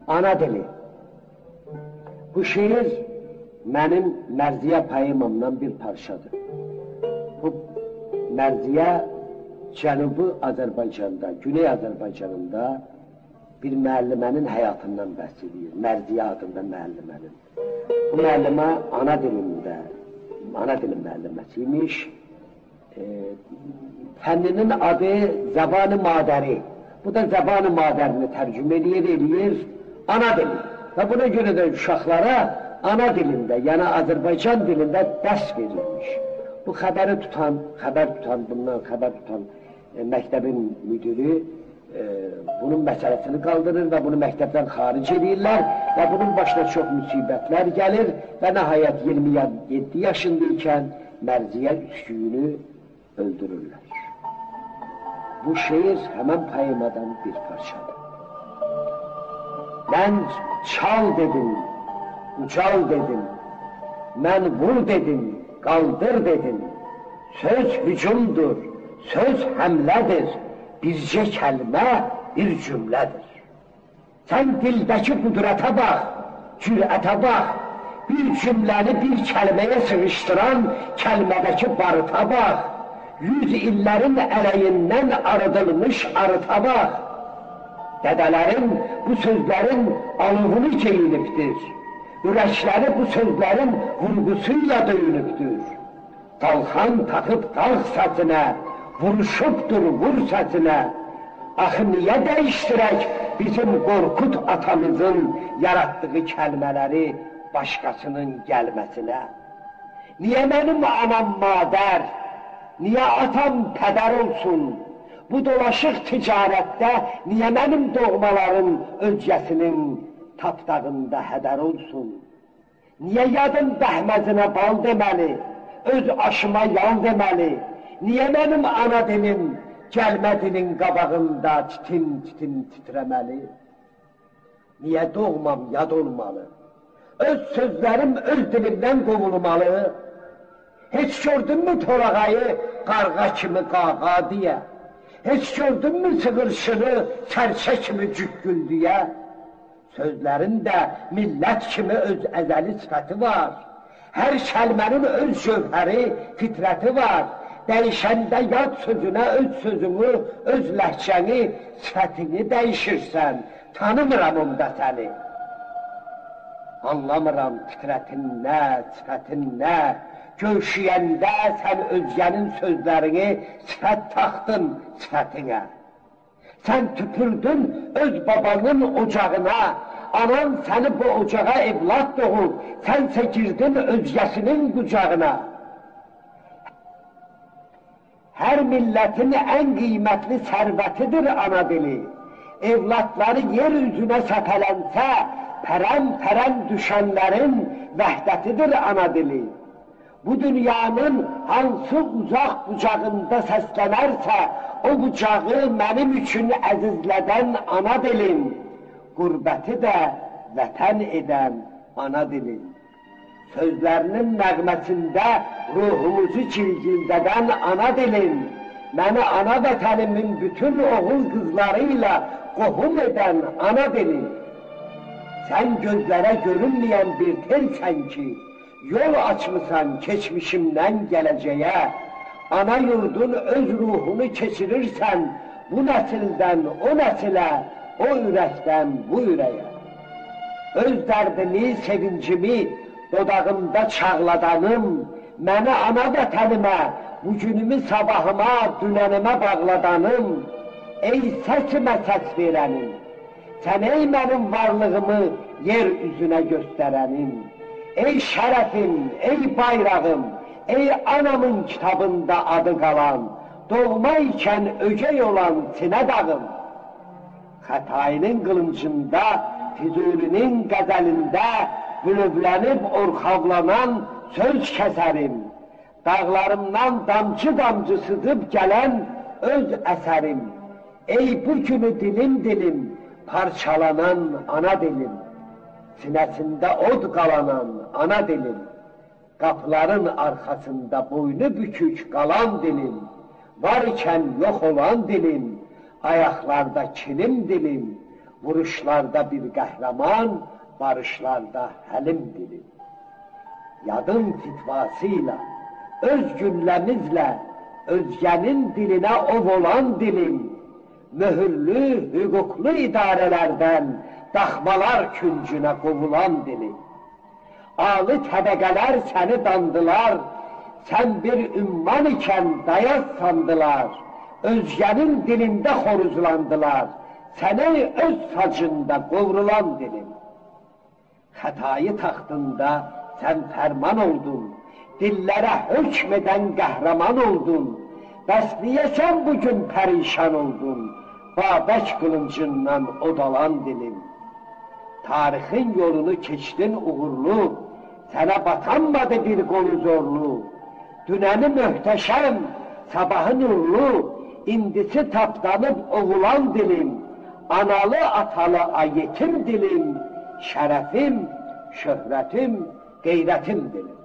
Ana dili. Bu şiir mənim Mərziyə poemamdan bir parçadır. Bu Mərziyə Cənubi Azərbaycanda, Güney Azərbaycanında bir müəllimənin həyatından bəhs edir. Mərziyə adında müəllimənin. Bu müəllimə ana dilində, ana dilin müəlliməsiymiş. Fənninin adı Zəban-ı Madəri. Bu da Zəban-ı Madərini tərcümə eləyir, ana dili. Və buna görə də uşaqlara ana dilində, yəni Azərbaycan dilində dərs verilmiş. Bu xəbər tutan məktəbin müdürü bunun məsələsini qaldırır və bunu məktəbdən xaric edirlər və bunun başına çox müsibətlər gəlir və nəhayət 27 yaşındaykən Mərziyə üsküyünü öldürürlər. Bu şeir həmən poemadan bir parçadır. Mən çal dedim, ucal dedim, mən vur dedim, qaldır dedim. Söz hücumdur, söz həmlədir, bircə kəlmə bir cümlədir. Sən dildəki qudrətə bax, cürətə bax, bir cümləni bir kəlməyə sığışdıran kəlmədəki barıta bax, 100 illərin ələyindən arıdılmış arıta bax. Dədələrin bu sözlərin alovunu geyinibdir, ürəkləri bu sözlərin vurğusuyla döyünübdür. Dalxan taxıb dağ səsinə, vuruşubdur vur səsinə. Axı niyə dəyişdirək bizim Qorqud atamızın yaratdığı kəlmələri başqasının gəlməsinə? Niyə mənim anam madər, niyə atam pədər olsun? Bu dolaşıq ticarətdə niyə mənim doğmalarım özgəsinin tapdağında hədər olsun? Niyə yadım bəhməzinə bal deməli, öz aşıma yal deməli? Niyə mənim ana dilim gəlmə dilin qabağında titim titrəməli? Niyə doğmam yad olmalı? Öz sözlərim öz dilimdən qovulmalı? Heç gördünmü torağayı qarğa kimi qağa deyə? Heç gördünmü sığırşını sərçə kimi cükküldüyə? Sözlərin də millət kimi öz əzəli sifəti var. Hər kəlmənin öz cövhəri, fitrəti var. Dəyişəndə yad sözünə öz sözünü, öz ləhcəni, sifətini dəyişirsən, tanımıram onda səni. Anlamıram fitrətin nə, sifətin nə, gövşüyəndə sən özgənin sözlərini sifət taxdın sifətinə. Sən tüpürdün öz babanın ocağına, anan səni bu ocağa evlad doğub, sənsə girdin özgəsinin qucağına. Hər millətin ən qiymətli sərvətidir ana dili. Evladları yer üzünə səpələnsə, pərən düşənlərin vəhdətidir ana dili. Bu dünyanın hansı uzaq bucağında səslənərsə, o bucağı mənim üçün əzizlədən ana dilim, qurbəti də vətən edən ana dilim. Sözlərinin nəğməsində ruhumuzu cilgildədən ana dilim, məni ana vətənimin bütün oğul qızlarıyla qohum edən ana dilim. Sən gözlərə görünməyən bir telsən ki, yol açmısan keçmişimdən gələcəyə, ana yurdun öz ruhunu keçirirsən bu nəsildən o nəsilə, o ürəkdən bu ürəyə. Öz dərdimi, sevincimi dodağımda çağladanım, məni ana vətənimə, bugünümü sabahıma, dünənimə bağladanım, ey səsimə səs verənim, sən ey mənim varlığımı yer üzünə göstərənim, ey şərəfim, ey bayrağım, ey anamın kitabında adı qalan, doğma ikən ögey olan sinə dağım. Xətainin qılıncında, Füzulinin qəzəlində bülövlənib orxavlanan söz kəsərim, dağlarımdan damcı sızıb gələn öz əsərim, ey bu günü dilim, parçalanan ana dilim, sinəsində od qalanan ana dilim, Kapıların arkasında boynu bükük kalan dilim, var iken yok olan dilim, ayaklarda kilim dilim, vuruşlarda bir kahraman, barışlarda helim dilim. Yadım fitvasıyla, öz güllemizle, özgenin diline ov olan dilim, mühürlü, hukuklu idarelerden daxmalar küncüne kovulan dilim. Alı təbəqələr səni dandılar, sən bir ümman ikən dayaz sandılar, özgənin dilində xoruzlandılar, səni öz sacında qovrulan dilim. Xətayı taxtında sən fərman oldun, dillərə hökm edən qəhrəman oldun, bəs niyə sən bugün pərişan oldun, Babək qılıncından odalan dilim. Tarixin yolunu keçdin uğurlu, sənə batanmadı bir qolu zorlu. Dünəni möhtəşəm, sabahı nurlu, indisi tapdanıb oğulan dilim. Analı atalı ayetim dilim, şərəfim, şöhrətim, qeyrətim dilim.